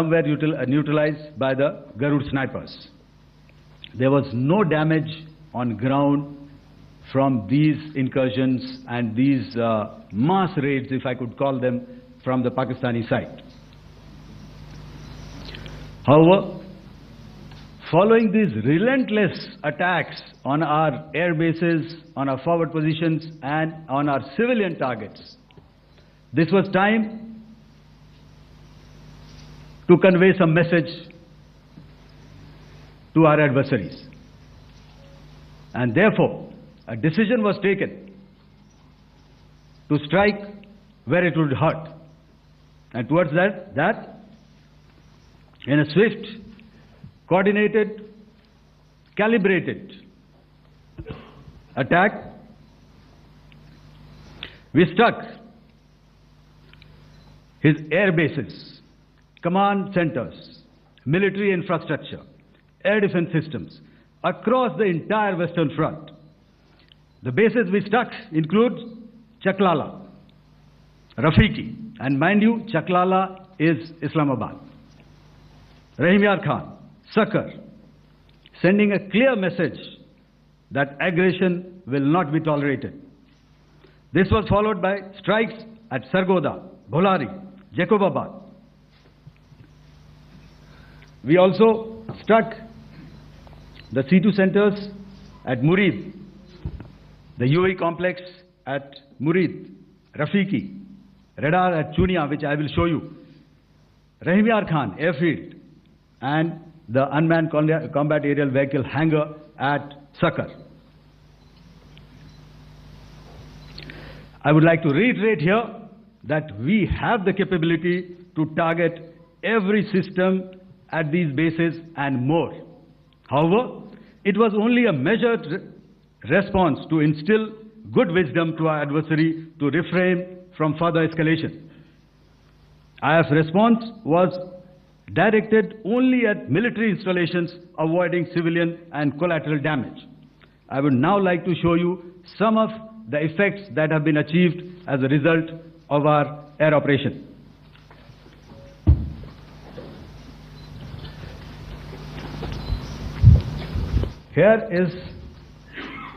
some were neutralized by the Garud snipers. There was no damage on ground from these incursions and these mass raids, if I could call them, from the Pakistani side. However, following these relentless attacks on our air bases, on our forward positions, and on our civilian targets, this was time to convey some message to our adversaries. And therefore, a decision was taken to strike where it would hurt. And towards that, in a swift, coordinated, calibrated attack, we struck his air bases, command centers, military infrastructure, air defense systems across the entire Western Front. The bases we struck include Chaklala, Rafiki, and mind you, Chaklala is Islamabad. Rahim Yar Khan, Sakar, sending a clear message that aggression will not be tolerated. This was followed by strikes at Sargoda, Bholari, Jacobabad. We also struck the C2 centers at Murid, the UAE complex at Murid, Rafiki, radar at Chunia, which I will show you, Rahim Yar Khan airfield, and the unmanned combat aerial vehicle hangar at Sakar. I would like to reiterate here that we have the capability to target every system at these bases and more. However, it was only a measured response to instill good wisdom to our adversary to refrain from further escalation. IF response was directed only at military installations, avoiding civilian and collateral damage. I would now like to show you some of the effects that have been achieved as a result of our air operation. Here is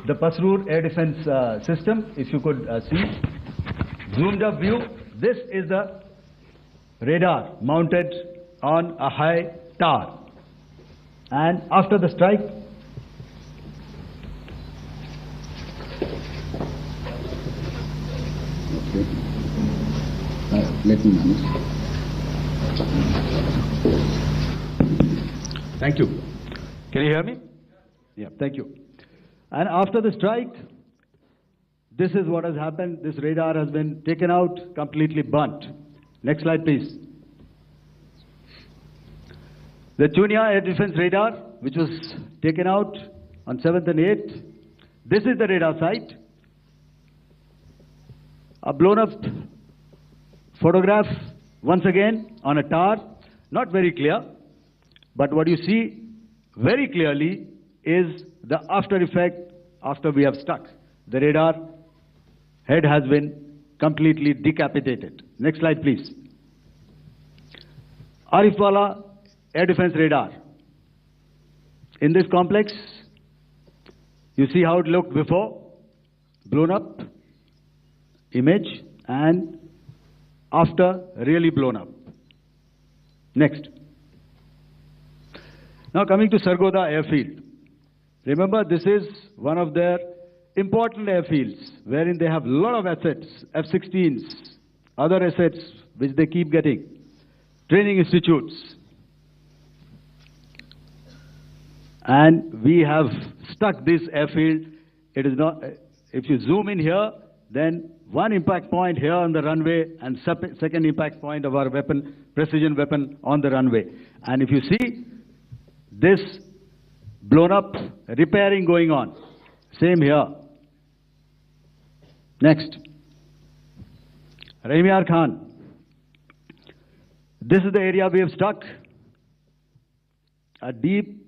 the Pasrur air defense system. If you could see, zoomed up view, this is the radar mounted on a high tower. And after the strike, let me manage. Thank you. Can you hear me? Yeah, thank you. And after the strike, this is what has happened. This radar has been taken out, completely burnt. Next slide, please. The Chunia air defense radar, which was taken out on 7th and 8th. This is the radar site. A blown up photograph, once again, on a tower. Not very clear, but what you see very clearly is the after effect after we have struck. The radar head has been completely decapitated. Next slide, please. Arifwala air defense radar. In this complex, you see how it looked before, blown up image, and after really blown up. Next. Now coming to Sargoda airfield. Remember, this is one of their important airfields wherein they have a lot of assets, F-16s, other assets which they keep getting, training institutes. And we have stuck this airfield. It is not, if you zoom in here, then one impact point here on the runway and second impact point of our weapon, precision weapon on the runway. And if you see this blown up repairing going on, same here. Next. Rahim Yar Khan. This is the area we have struck. A deep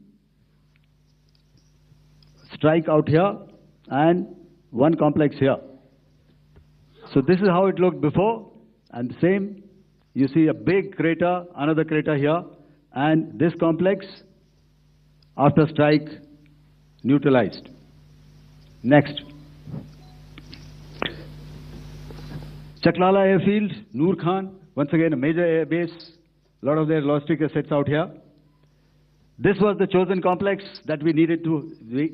strike out here and one complex here. So this is how it looked before, and the same you see a big crater, another crater here, and this complex, after strike, neutralized. Next. Chaklala Airfield, Noor Khan, once again a major air base, a lot of their logistic assets out here. This was the chosen complex that we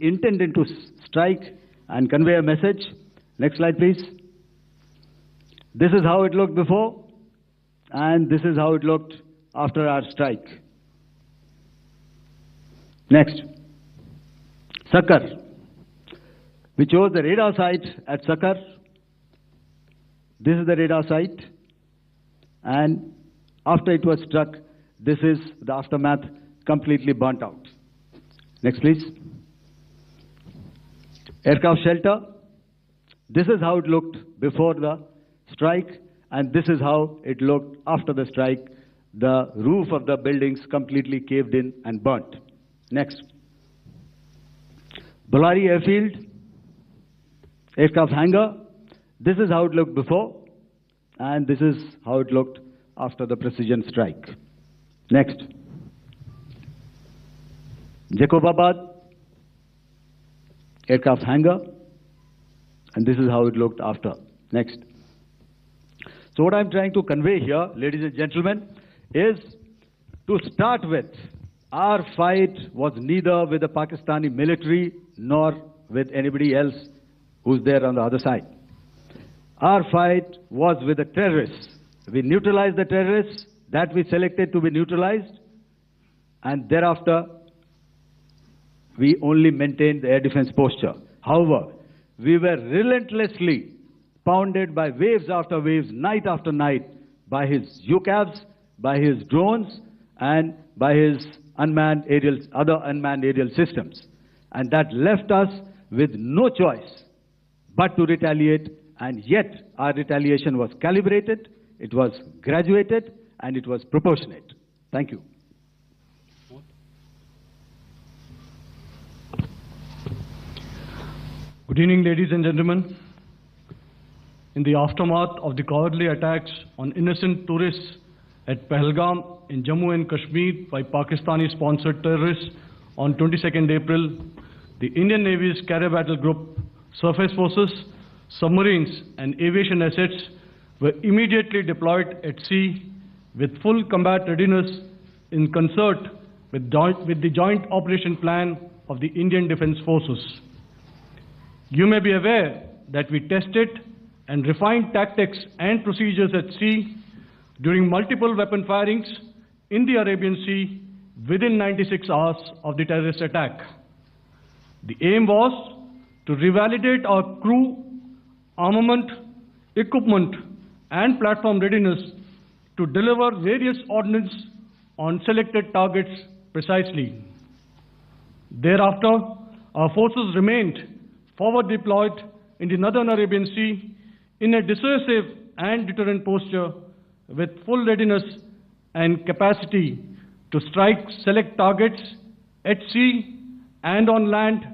intended to strike and convey a message. Next slide, please. This is how it looked before, and this is how it looked after our strike. Next. Sakar. We chose the radar site at Sakar. This is the radar site, and after it was struck, this is the aftermath, completely burnt out. Next, please. Aircraft shelter. This is how it looked before the strike, and this is how it looked after the strike. The roof of the buildings completely caved in and burnt. Next. Ballari Airfield, aircraft hangar. This is how it looked before, and this is how it looked after the precision strike. Next. Jacobabad, aircraft hangar, and this is how it looked after. Next. So what I'm trying to convey here, ladies and gentlemen, is to start with, our fight was neither with the Pakistani military nor with anybody else who's there on the other side. Our fight was with the terrorists. We neutralized the terrorists that we selected to be neutralized, and thereafter we only maintained the air defense posture. However, we were relentlessly pounded by waves after waves, night after night, by his UCAVs, by his drones, and by his other unmanned aerial systems. And that left us with no choice but to retaliate, and yet our retaliation was calibrated, it was graduated, and it was proportionate. Thank you. Good evening, ladies and gentlemen. In the aftermath of the cowardly attacks on innocent tourists at Pahalgam in Jammu and Kashmir by Pakistani-sponsored terrorists on 22nd April, the Indian Navy's Carrier Battle Group, surface forces, submarines, and aviation assets were immediately deployed at sea with full combat readiness in concert with the Joint Operation Plan of the Indian Defence Forces. You may be aware that we tested and refined tactics and procedures at sea during multiple weapon firings in the Arabian Sea within 96 hours of the terrorist attack. The aim was to revalidate our crew, armament, equipment, and platform readiness to deliver various ordnance on selected targets precisely. Thereafter, our forces remained forward deployed in the Northern Arabian Sea in a dissuasive and deterrent posture with full readiness and capacity to strike select targets at sea and on land,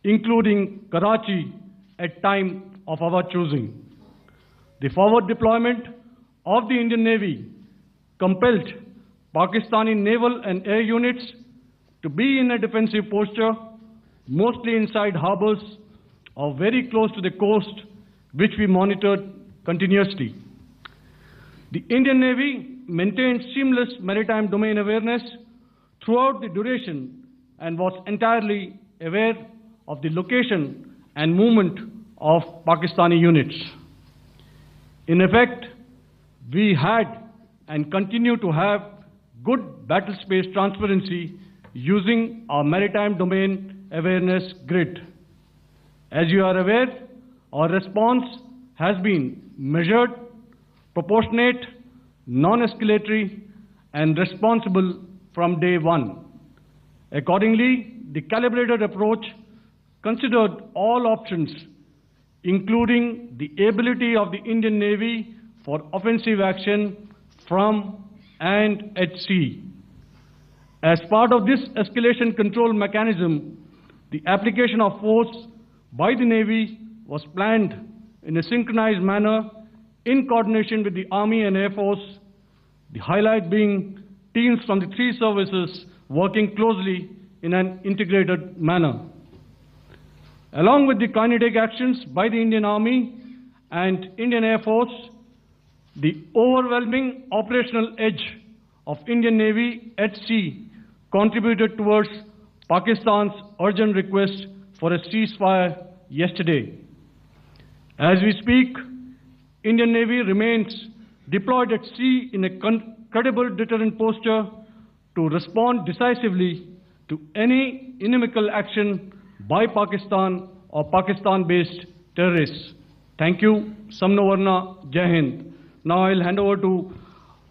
including Karachi at time of our choosing. The forward deployment of the Indian Navy compelled Pakistani naval and air units to be in a defensive posture, mostly inside harbors or very close to the coast, which we monitored continuously. The Indian Navy maintained seamless maritime domain awareness throughout the duration and was entirely aware of the location and movement of Pakistani units. In effect, we had and continue to have good battle space transparency using our maritime domain awareness grid. As you are aware, our response has been measured, proportionate, non-escalatory, and responsible from day one. Accordingly, the calibrated approach considered all options, including the ability of the Indian Navy for offensive action from and at sea. As part of this escalation control mechanism, the application of force by the Navy was planned in a synchronized manner in coordination with the Army and Air Force The highlight being teams from the three services working closely in an integrated manner. Along with the kinetic actions by the Indian Army and Indian Air Force, the overwhelming operational edge of Indian Navy at sea contributed towards Pakistan's urgent request for a ceasefire yesterday. As we speak, Indian Navy remains deployed at sea in a credible deterrent posture to respond decisively to any inimical action by Pakistan or Pakistan-based terrorists. Thank you. Samno Varna, Jai Hind. Now I'll hand over to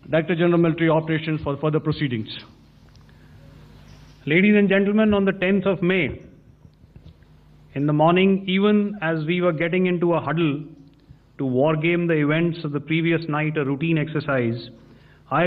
Director General Military Operations for further proceedings. Ladies and gentlemen, on the 10th of May, in the morning, even as we were getting into a huddle to wargame the events of the previous night, a routine exercise, I